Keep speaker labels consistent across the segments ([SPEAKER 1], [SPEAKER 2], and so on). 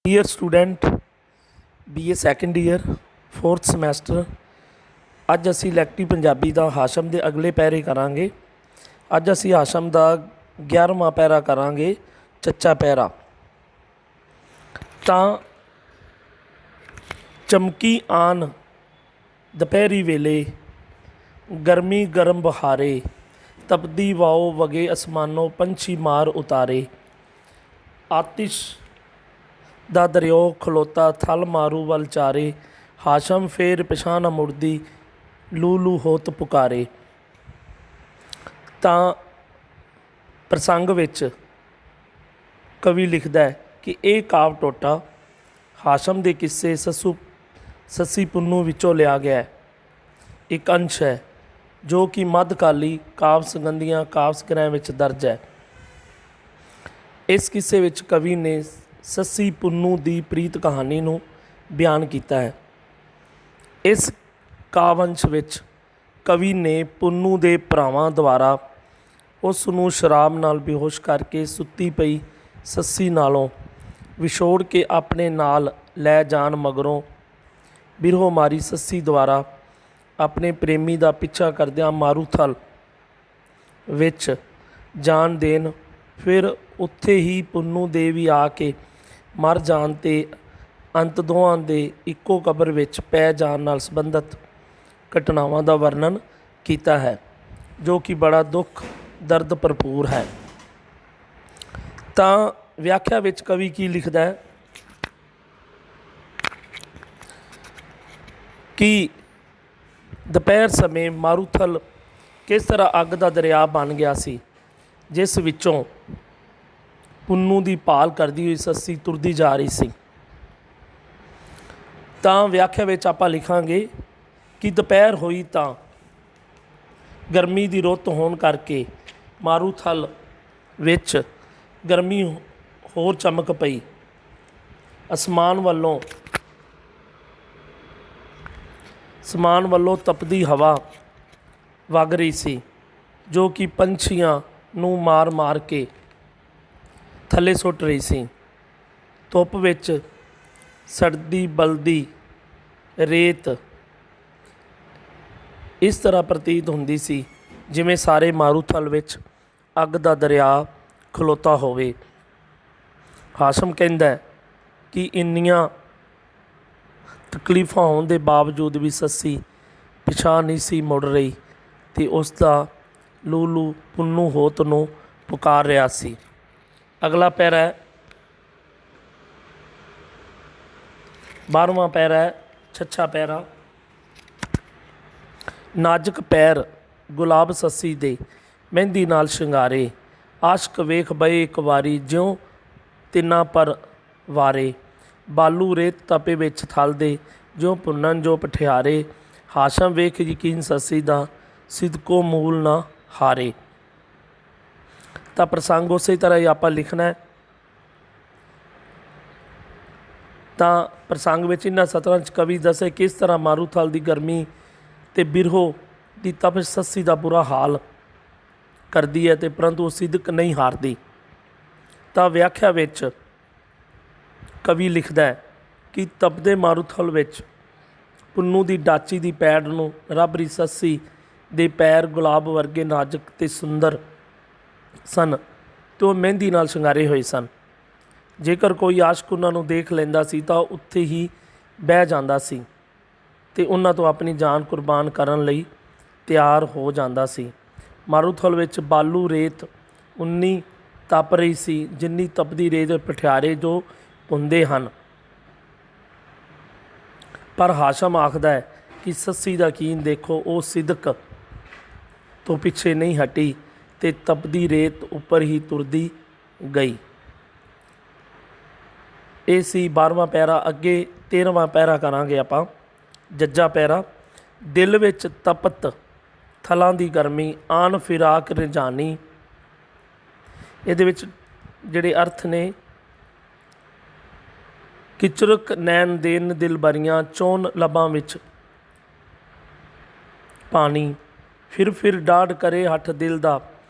[SPEAKER 1] Dear student BA second year 4th semester. ਅੱਜ ਅਸੀਂ elective Punjabi ਦਾ ਹਾਸ਼ਮ ਦੇ ਅਗਲੇ ਪੈਰੇ ਕਰਾਂਗੇ। ਅੱਜ ਅਸੀਂ ਹਾਸ਼ਮ ਦਾ 11ਵਾਂ ਪੈਰਾ ਕਰਾਂਗੇ, ਚੱਚਾ ਪੈਰਾ। ਤਾਂ ਚਮਕੀ ਆਨ ਦੁਪਹਿਰੀ ਵੇਲੇ, ਗਰਮੀ ਗਰਮ ਬਹਾਰੇ, ਤਪਦੀ ਵਾਓ ਵਗੇ ਅਸਮਾਨੋਂ ਪੰਛੀ ਮਾਰ ਉਤਾਰੇ। ਆਤਿਸ਼ ਦਾ ਦਰਿਓ ਖਲੋਤਾ ਥਲ ਮਾਰੂ ਵੱਲ ਚਾਰੇ, ਹਾਸ਼ਮ ਫੇਰ ਪਿਛਾਂ ਨਾ ਮੁੜਦੀ ਲੂ ਲੂ ਹੋਤ ਪੁਕਾਰੇ। ਤਾਂ ਪ੍ਰਸੰਗ ਵਿੱਚ ਕਵੀ ਲਿਖਦਾ ਹੈ ਕਿ ਇਹ ਕਾਵ ਟੋਟਾ ਹਾਸ਼ਮ ਦੇ ਕਿੱਸੇ ਸੱਸੀ ਪੁੰਨੂ ਵਿੱਚੋਂ ਲਿਆ ਗਿਆ ਇੱਕ ਅੰਸ਼ ਹੈ, ਜੋ ਕਿ ਮੱਧਕਾਲੀ ਕਾਵ ਸੰਗੰਧੀਆਂ ਕਾਵ ਸੰਗ੍ਰਹਿ ਵਿੱਚ ਦਰਜ ਹੈ। ਇਸ ਕਿੱਸੇ ਵਿੱਚ ਕਵੀ ਨੇ ਸੱਸੀ ਪੁੰਨੂ ਦੀ ਪ੍ਰੀਤ ਕਹਾਣੀ ਨੂੰ ਬਿਆਨ ਕੀਤਾ ਹੈ। ਇਸ ਕਾਵੰਸ਼ ਵਿੱਚ ਕਵੀ ਨੇ ਪੁੰਨੂ ਦੇ ਭਰਾਵਾਂ ਦੁਆਰਾ ਉਸ ਨੂੰ ਸ਼ਰਾਬ ਨਾਲ ਬੇਹੋਸ਼ ਕਰਕੇ ਸੁੱਤੀ ਪਈ ਸੱਸੀ ਨਾਲੋਂ ਵਿਛੋੜ ਕੇ ਆਪਣੇ ਨਾਲ ਲੈ ਜਾਣ ਮਗਰੋਂ ਬਿਰਹੋ ਮਾਰੀ ਸੱਸੀ ਦੁਆਰਾ ਆਪਣੇ ਪ੍ਰੇਮੀ ਦਾ ਪਿੱਛਾ ਕਰਦਿਆਂ ਮਾਰੂਥਲ ਵਿੱਚ ਜਾਣ ਦੇਣ, ਫਿਰ ਉੱਥੇ ਹੀ ਪੁੰਨੂ ਦੇ ਵੀ ਆ ਕੇ ਮਰ ਜਾਣ ਤੇ ਅੰਤ ਦੋਵਾਂ ਦੇ ਇੱਕੋ ਕਬਰ ਵਿੱਚ ਪੈ ਜਾਣ ਨਾਲ ਸੰਬੰਧਿਤ ਘਟਨਾਵਾਂ ਦਾ ਵਰਣਨ ਕੀਤਾ ਹੈ, ਜੋ ਕਿ ਬੜਾ ਦੁੱਖ ਦਰਦ ਭਰਪੂਰ ਹੈ। ਤਾਂ ਵਿਆਖਿਆ ਵਿੱਚ ਕਵੀ ਕੀ ਲਿਖਦਾ ਹੈ ਕਿ ਦੁਪਹਿਰ ਸਮੇਂ ਮਾਰੂਥਲ ਕਿਸ ਤਰ੍ਹਾਂ ਅੱਗ ਦਾ ਦਰਿਆ ਬਣ ਗਿਆ ਸੀ, ਜਿਸ ਵਿੱਚੋਂ ਪੁੰਨੂ ਦੀ ਭਾਲ ਕਰਦੀ ਹੋਈ ਸੱਸੀ ਤੁਰਦੀ ਜਾ ਰਹੀ ਸੀ। ਤਾਂ ਵਿਆਖਿਆ ਵਿੱਚ ਆਪਾਂ ਲਿਖਾਂਗੇ ਕਿ ਦੁਪਹਿਰ ਹੋਈ ਤਾਂ ਗਰਮੀ ਦੀ ਰੁੱਤ ਹੋਣ ਕਰਕੇ ਮਾਰੂਥਲ ਵਿੱਚ ਗਰਮੀ ਹੋਰ ਚਮਕ ਪਈ। ਅਸਮਾਨ ਵੱਲੋਂ ਤਪਦੀ ਹਵਾ ਵਗ ਰਹੀ ਸੀ, ਜੋ ਕਿ ਪੰਛੀਆਂ ਨੂੰ ਮਾਰ ਮਾਰ ਕੇ ਥੱਲੇ ਸੁੱਟ ਰਹੀ ਸੀ। ਧੁੱਪ ਵਿੱਚ ਸੜਦੀ ਬਲਦੀ ਰੇਤ ਇਸ ਤਰ੍ਹਾਂ ਪ੍ਰਤੀਤ ਹੁੰਦੀ ਸੀ ਜਿਵੇਂ ਸਾਰੇ ਮਾਰੂਥਲ ਵਿੱਚ ਅੱਗ ਦਾ ਦਰਿਆ ਖਲੋਤਾ ਹੋਵੇ। ਹਾਸ਼ਮ ਕਹਿੰਦਾ ਕਿ ਇੰਨੀਆਂ ਤਕਲੀਫਾਂ ਹੋਣ ਦੇ ਬਾਵਜੂਦ ਵੀ ਸੱਸੀ ਪਿਛਾਂ ਨਹੀਂ ਸੀ ਮੁੜ ਰਹੀ ਅਤੇ ਉਸ ਦਾ ਲੂਲੂ ਪੁੰਨੂ ਹੋਤ ਨੂੰ ਪੁਕਾਰ ਰਿਹਾ ਸੀ। ਅਗਲਾ ਪੈਰਾ ਹੈ 12ਵਾਂ ਪੈਰਾ ਹੈ, ਛੱਛਾ ਪੈਰਾ। ਨਾਜ਼ੁਕ ਪੈਰ ਗੁਲਾਬ ਸੱਸੀ ਦੇ ਮਹਿੰਦੀ ਨਾਲ ਸ਼ਿੰਗਾਰੇ, ਆਸ਼ਕ ਵੇਖ ਬਏ ਇੱਕ ਵਾਰੀ ਜਿਉਂ ਤਿੰਨਾਂ ਪਰ ਵਾਰੇ, ਬਾਲੂ ਰੇਤ ਤਪੇ ਵਿੱਚ ਥਲਦੇ ਜਿਉਂ ਭੁੰਨਣ ਜੋ ਪਠਿਆਰੇ, ਹਾਸ਼ਮ ਵੇਖ ਯਕੀਨ ਸੱਸੀ ਦਾ ਸਿਦਕੋ ਮੂਲ ਨਾ ਹਾਰੇ। ਤਾਂ ਪ੍ਰਸੰਗ ਉਸੇ ਤਰ੍ਹਾਂ ਹੀ ਆਪਾਂ ਲਿਖਣਾ ਹੈ। ਤਾਂ ਪ੍ਰਸੰਗ ਵਿੱਚ ਇਹਨਾਂ ਸਤਰਾਂ 'ਚ ਕਵੀ ਦੱਸੇ ਕਿਸ ਤਰ੍ਹਾਂ ਮਾਰੂਥਲ ਦੀ ਗਰਮੀ ਅਤੇ ਬਿਰਹੋ ਦੀ ਤਪਸ਼ ਸੱਸੀ ਦਾ ਬੁਰਾ ਹਾਲ ਕਰਦੀ ਹੈ, ਅਤੇ ਪਰੰਤੂ ਉਹ ਸਿਦਕ ਨਹੀਂ ਹਾਰਦੀ। ਤਾਂ ਵਿਆਖਿਆ ਵਿੱਚ ਕਵੀ ਲਿਖਦਾ ਹੈ ਕਿ ਤਪਦੇ ਮਾਰੂਥਲ ਵਿੱਚ ਪੁੰਨੂ ਦੀ ਡਾਚੀ ਦੀ ਪੈੜ ਨੂੰ ਰੱਬਰੀ ਸੱਸੀ ਦੇ ਪੈਰ ਗੁਲਾਬ ਵਰਗੇ ਨਾਜ਼ੁਕ ਅਤੇ ਸੁੰਦਰ ਸਨ ਅਤੇ ਉਹ ਮਹਿੰਦੀ ਨਾਲ ਸ਼ਿੰਗਾਰੇ ਹੋਏ ਸਨ। ਜੇਕਰ ਕੋਈ ਆਸ਼ਕ ਉਹਨਾਂ ਨੂੰ ਦੇਖ ਲੈਂਦਾ ਸੀ ਤਾਂ ਉੱਥੇ ਹੀ ਬਹਿ ਜਾਂਦਾ ਸੀ ਅਤੇ ਉਹਨਾਂ ਤੋਂ ਆਪਣੀ ਜਾਨ ਕੁਰਬਾਨ ਕਰਨ ਲਈ ਤਿਆਰ ਹੋ ਜਾਂਦਾ ਸੀ। ਮਾਰੂਥਲ ਵਿੱਚ ਬਾਲੂ ਰੇਤ ਉਨੀ ਤਪ ਰਹੀ ਸੀ ਜਿੰਨੀ ਤਪਦੀ ਰੇਤ ਪਠਿਆਰੇ ਜੋ ਹੁੰਦੇ ਹਨ। ਪਰ ਹਾਸ਼ਮ ਆਖਦਾ ਹੈ ਕਿ ਸੱਸੀ ਦਾ ਯਕੀਨ ਦੇਖੋ, ਉਹ ਸਿਦਕ ਤੋਂ ਪਿੱਛੇ ਨਹੀਂ ਹਟੀ ਅਤੇ ਤਪਦੀ ਰੇਤ ਉੱਪਰ ਹੀ ਤੁਰਦੀ ਗਈ। ਇਹ ਸੀ 12ਵਾਂ ਪੈਰਾ। ਅੱਗੇ 13ਵਾਂ ਪੈਰਾ ਕਰਾਂਗੇ ਆਪਾਂ, ਜੱਜਾ ਪੈਰਾ। ਦਿਲ ਵਿੱਚ ਤਪਤ ਥਲਾਂ ਦੀ ਗਰਮੀ ਆਨ ਫਿਰਾਕ ਰਜਾਨੀ। ਇਹਦੇ ਵਿੱਚ ਜਿਹੜੇ ਅਰਥ ਨੇ, ਕਿਚਰਕ ਨੈਣ ਦੇਨ ਦਿਲ ਬਰੀਆਂ, ਚੋਣ ਲਬਾਂ ਵਿੱਚ ਪਾਣੀ, ਫਿਰ ਡਾਢ ਕਰੇ ਹੱਠ ਦਿਲ ਦਾ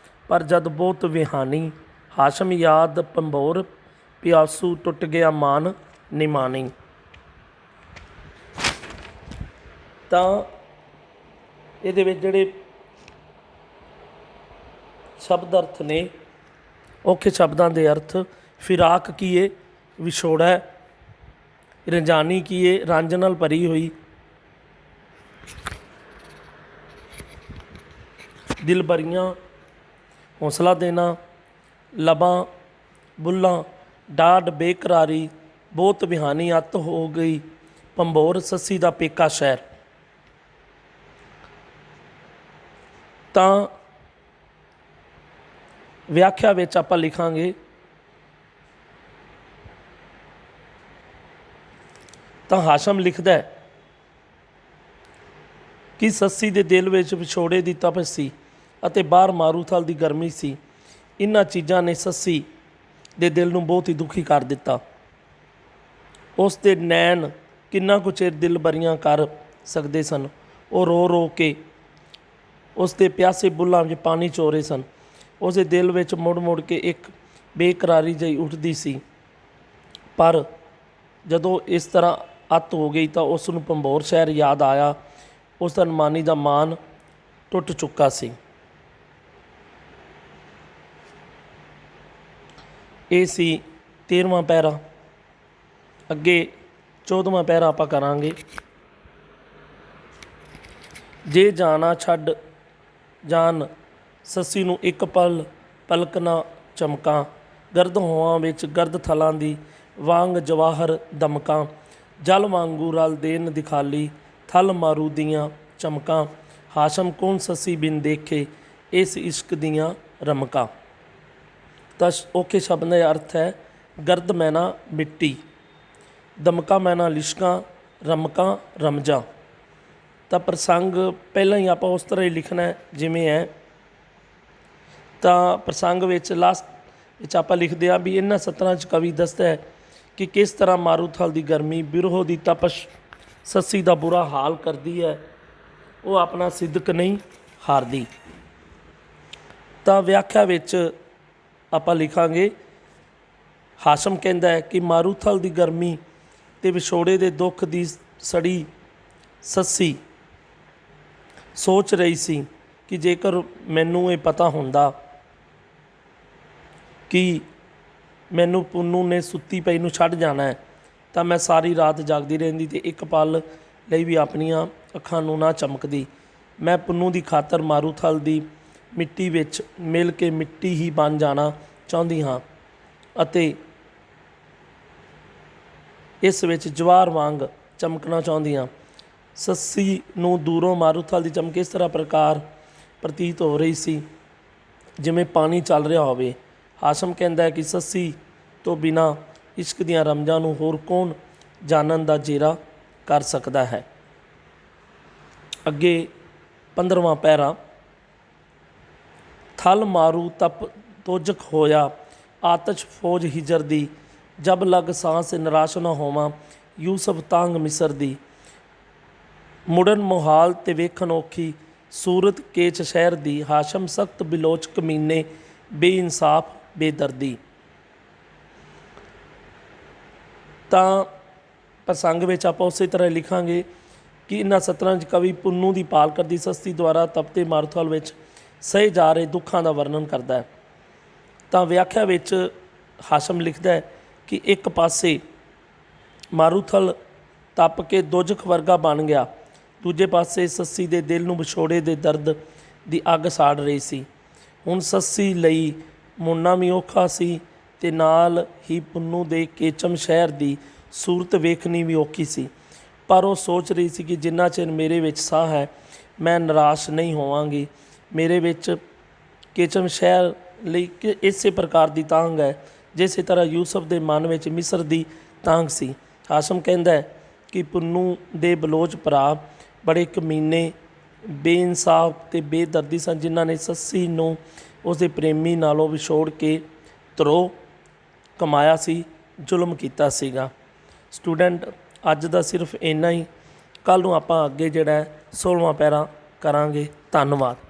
[SPEAKER 1] ਪਰ ਜਦ ਬਹੁਤ ਵਿਹਾਨੀ। ਹਾਸ਼ਮ ਯਾਦ ਪੰਭੋਰ ਪਿਆਸੂ ਟੁੱਟ ਗਿਆ ਮਾਨ, ਨਿਮਾਣੀ। ਤਾਂ ਇਹਦੇ ਵਿੱਚ ਜਿਹੜੇ ਸ਼ਬਦ ਅਰਥ ਨੇ, ਔਖੇ ਸ਼ਬਦਾਂ ਦੇ ਅਰਥ ਫਿਰਾਕ ਕੀ ਏ, ਵਿਛੋੜਾ ਹੈ। ਰੰਜਾਨੀ ਕੀ ਏ, ਰੰਜ ਨਾਲ ਭਰੀ ਹੋਈ। ਦਿਲ ਭਰੀਆਂ, ਹੌਸਲਾ ਦੇਣਾ। ਲਬਾਂ, ਬੁੱਲਾਂ, ਡਾਢ, ਬੇਕਰਾਰੀ, ਬਹੁਤ ਬਿਹਾਨੀ, ਅੱਤ ਹੋ ਗਈ। ਭੰਬੋਰ, ਸੱਸੀ ਦਾ ਪੇਕਾ ਸ਼ਹਿਰ। ਤਾਂ ਵਿਆਖਿਆ ਵਿੱਚ ਆਪਾਂ ਲਿਖਾਂਗੇ, ਤਾਂ ਹਾਸ਼ਮ ਲਿਖਦਾ ਹੈ ਕਿ ਸੱਸੀ ਦੇ ਦਿਲ ਵਿੱਚ ਵਿਛੋੜੇ ਦੀ ਤਪਸ਼ ਸੀ ਅਤੇ ਬਾਹਰ ਮਾਰੂਥਲ ਦੀ ਗਰਮੀ ਸੀ। ਇਹਨਾਂ ਚੀਜ਼ਾਂ ਨੇ ਸੱਸੀ ਦੇ ਦਿਲ ਨੂੰ ਬਹੁਤ ਹੀ ਦੁਖੀ ਕਰ ਦਿੱਤਾ। ਉਸ ਦੇ ਨੈਣ ਕਿੰਨਾ ਕੁ ਚਿਰ ਦਿਲ ਭਰੀਆਂ ਕਰ ਸਕਦੇ ਸਨ। ਉਹ ਰੋ ਰੋ ਕੇ ਉਸ ਦੇ ਪਿਆਸੇ ਬੁੱਲ੍ਹਾਂ ਵਿੱਚ ਪਾਣੀ ਚੋ ਰਹੇ ਸਨ। ਉਸ ਦੇ ਦਿਲ ਵਿੱਚ ਮੁੜ ਮੁੜ ਕੇ ਇੱਕ ਬੇਕਰਾਰੀ ਜਿਹੀ ਉੱਠਦੀ ਸੀ। ਪਰ ਜਦੋਂ ਇਸ ਤਰ੍ਹਾਂ ਅੱਤ ਹੋ ਗਈ ਤਾਂ ਉਸ ਨੂੰ ਭੰਬੋਰ ਸ਼ਹਿਰ ਯਾਦ ਆਇਆ। ਉਸ ਦਾ ਨਿਮਾਣੀ ਦਾ ਮਾਣ ਟੁੱਟ ਚੁੱਕਾ ਸੀ। ਇਹ ਸੀ 13ਵਾਂ ਪੈਰਾ। ਅੱਗੇ 14ਵਾਂ ਪੈਰਾ ਆਪਾਂ ਕਰਾਂਗੇ। ਜੇ ਜਾਣਾ ਛੱਡ ਜਾਨ ਸੱਸੀ ਨੂੰ ਇੱਕ ਪਲ ਪਲਕ ਨਾ ਚਮਕਾਂ। ਗਰਦ ਹੋਆਂ ਵਿੱਚ ਗਰਦ ਥਲਾਂ ਦੀ ਵਾਂਗ ਜਵਾਹਰ ਦਮਕਾਂ। ਜਲ ਵਾਂਗੂ ਰਲ ਦੇਣ ਦਿਖਾਲੀ ਥਲ ਮਾਰੂ ਦੀਆਂ ਚਮਕਾਂ। ਹਾਸ਼ਮ ਕੌਣ ਸੱਸੀ ਬਿਨ ਦੇਖੇ ਇਸ ਇਸ਼ਕ ਦੀਆਂ ਰਮਕਾਂ। ਤਾਂ ਔਖੇ ਸ਼ਬਦ ਦਾ ਅਰਥ ਹੈ ਗਰਦ ਮੈਨਾ ਮਿੱਟੀ, ਦਮਕਾ ਮੈਨਾ ਲਿਸ਼ਕਾਂ, ਰਮਕਾਂ ਰਮਜਾਂ। ਤਾਂ ਪ੍ਰਸੰਗ ਪਹਿਲਾਂ ਹੀ ਆਪਾਂ ਉਸ ਤਰ੍ਹਾਂ ਹੀ ਲਿਖਣਾ ਹੈ ਜਿਵੇਂ ਹੈ। ਤਾਂ ਪ੍ਰਸੰਗ ਵਿੱਚ ਲਾਸਟ ਵਿੱਚ ਆਪਾਂ ਲਿਖਦੇ ਹਾਂ ਵੀ ਇਹਨਾਂ ਸਤਰਾਂ 'ਚ ਕਵੀ ਦੱਸਦਾ ਹੈ ਕਿ ਕਿਸ ਤਰ੍ਹਾਂ ਮਾਰੂਥਲ ਦੀ ਗਰਮੀ, ਬਿਰਹੋ ਦੀ ਤਪਸ਼ ਸੱਸੀ ਦਾ ਬੁਰਾ ਹਾਲ ਕਰਦੀ ਹੈ। ਉਹ ਆਪਣਾ ਸਿਦਕ ਨਹੀਂ ਹਾਰਦੀ। ਤਾਂ ਵਿਆਖਿਆ ਵਿੱਚ ਆਪਾਂ ਲਿਖਾਂਗੇ, ਹਾਸ਼ਮ ਕਹਿੰਦਾ ਹੈ ਕਿ ਮਾਰੂਥਲ ਦੀ ਗਰਮੀ ਅਤੇ ਵਿਛੋੜੇ ਦੇ ਦੁੱਖ ਦੀ ਸੜੀ ਸੱਸੀ ਸੋਚ ਰਹੀ ਸੀ ਕਿ ਜੇਕਰ ਮੈਨੂੰ ਇਹ ਪਤਾ ਹੁੰਦਾ ਕਿ ਮੈਨੂੰ ਪੁੰਨੂ ਨੇ ਸੁੱਤੀ ਪਈ ਨੂੰ ਛੱਡ ਜਾਣਾ ਹੈ ਤਾਂ ਮੈਂ ਸਾਰੀ ਰਾਤ ਜਾਗਦੀ ਰਹਿੰਦੀ ਅਤੇ ਇੱਕ ਪਲ ਲਈ ਵੀ ਆਪਣੀਆਂ ਅੱਖਾਂ ਨੂੰ ਨਾ ਚਮਕਦੀ। ਮੈਂ ਪੁੰਨੂ ਦੀ ਖਾਤਰ ਮਾਰੂਥਲ ਦੀ ਮਿੱਟੀ ਵਿੱਚ ਮਿਲ ਕੇ ਮਿੱਟੀ ਹੀ ਬਣ ਜਾਣਾ ਚਾਹੁੰਦੀ ਹਾਂ ਅਤੇ ਇਸ ਵਿੱਚ ਜਵਾਹਰ ਵਾਂਗ ਚਮਕਣਾ ਚਾਹੁੰਦੀ ਹਾਂ। ਸੱਸੀ ਨੂੰ ਦੂਰੋਂ ਮਾਰੂਥਲ ਦੀ ਚਮਕ ਇਸ ਤਰ੍ਹਾਂ ਪ੍ਰਤੀਤ ਹੋ ਰਹੀ ਸੀ ਜਿਵੇਂ ਪਾਣੀ ਚੱਲ ਰਿਹਾ ਹੋਵੇ। ਹਾਸ਼ਮ ਕਹਿੰਦਾ ਹੈ ਕਿ ਸੱਸੀ ਤੋਂ ਬਿਨਾਂ ਇਸ਼ਕ ਦੀਆਂ ਰਮਜਾਂ ਨੂੰ ਹੋਰ ਕੌਣ ਜਾਣਨ ਦਾ ਜੇਰਾ ਕਰ ਸਕਦਾ ਹੈ। ਅੱਗੇ 15ਵਾਂ ਪੈਰਾ। ਥਲ ਮਾਰੂ ਤਪ ਤੋਜਕ ਹੋਇਆ ਆਤਸ਼ ਫੌਜ ਹਿਜਰ ਦੀ। ਜਬ ਲਗ ਸਾਂਸ ਨਿਰਾਸ਼ ਨਾ ਹੋਵਾਂ ਯੂਸਫ ਤਾਂਗ ਮਿਸਰ ਦੀ। ਮੁੜਨ ਮੁਹਾਲ ਤੇ ਵੇਖਣ ਔਖੀ ਸੂਰਤ ਕੇਚ ਸ਼ਹਿਰ ਦੀ। ਹਾਸ਼ਮ ਸਖਤ ਬਿਲੋਚ ਕਮੀਨੇ ਬੇਇਨਸਾਫ ਬੇਦਰਦੀ। ਤਾਂ ਪ੍ਰਸੰਗ ਵਿੱਚ ਆਪਾਂ ਉਸੇ ਤਰ੍ਹਾਂ ਲਿਖਾਂਗੇ ਕਿ ਇਹਨਾਂ ਸਤਰਾਂ 'ਚ ਕਵੀ ਪੁੰਨੂ ਦੀ ਭਾਲ ਕਰਦੀ ਸੱਸੀ ਦੁਆਰਾ ਤਪਤੇ ਮਾਰੂਥਲ ਵਿੱਚ ਸਹੇ ਜਾ ਰਹੇ ਦੁੱਖਾਂ ਦਾ ਵਰਣਨ ਕਰਦਾ ਹੈ। ਤਾਂ ਵਿਆਖਿਆ ਵਿੱਚ ਹਾਸ਼ਮ ਲਿਖਦਾ ਹੈ ਕਿ ਇੱਕ ਪਾਸੇ ਮਾਰੂਥਲ ਤਪ ਕੇ ਦੋਜ਼ਖ ਵਰਗਾ ਬਣ ਗਿਆ, ਦੂਜੇ ਪਾਸੇ ਸੱਸੀ ਦੇ ਦਿਲ ਨੂੰ ਵਿਛੋੜੇ ਦੇ ਦਰਦ ਦੀ ਅੱਗ ਸਾੜ ਰਹੀ ਸੀ। ਹੁਣ ਸੱਸੀ ਲਈ ਮੁੜਨਾ ਵੀ ਔਖਾ ਸੀ ਅਤੇ ਨਾਲ ਹੀ ਪੁੰਨੂ ਦੇ ਕੇਚਮ ਸ਼ਹਿਰ ਦੀ ਸੂਰਤ ਵੇਖਣੀ ਵੀ ਔਖੀ ਸੀ। ਪਰ ਉਹ ਸੋਚ ਰਹੀ ਸੀ ਕਿ ਜਿੰਨਾ ਚਿਰ ਮੇਰੇ ਵਿੱਚ ਸਾਹ ਹੈ ਮੈਂ ਨਿਰਾਸ਼ ਨਹੀਂ ਹੋਵਾਂਗੀ। ਮੇਰੇ ਵਿੱਚ ਕੇਚਮ ਸ਼ਹਿਰ ਲਈ ਇਸੇ ਪ੍ਰਕਾਰ ਦੀ ਤਾਂਘ ਹੈ ਜਿਸੇ ਤਰ੍ਹਾਂ ਯੂਸਫ ਦੇ ਮਨ ਵਿੱਚ ਮਿਸਰ ਦੀ ਤਾਂਘ ਸੀ। ਹਾਸ਼ਮ ਕਹਿੰਦਾ ਹੈ ਕਿ ਪੁੰਨੂ ਦੇ ਬਲੋਚ ਭਰਾ ਬੜੇ ਕਮੀਨੇ, ਬੇਇਨਸਾਫ ਅਤੇ ਬੇਦਰਦੀ ਸਨ ਜਿਨ੍ਹਾਂ ਨੇ ਸੱਸੀ ਨੂੰ ਉਸਦੇ ਪ੍ਰੇਮੀ ਨਾਲੋਂ ਵਿਛੋੜ ਕੇ ਧਰੋਹ ਕਮਾਇਆ ਸੀ, ਜ਼ੁਲਮ ਕੀਤਾ ਸੀਗਾ। ਸਟੂਡੈਂਟ ਅੱਜ ਦਾ ਸਿਰਫ ਇੰਨਾ ਹੀ। ਕੱਲ੍ਹ ਨੂੰ ਆਪਾਂ ਅੱਗੇ ਜਿਹੜਾ 16ਵਾਂ ਪੈਰਾ ਕਰਾਂਗੇ। ਧੰਨਵਾਦ।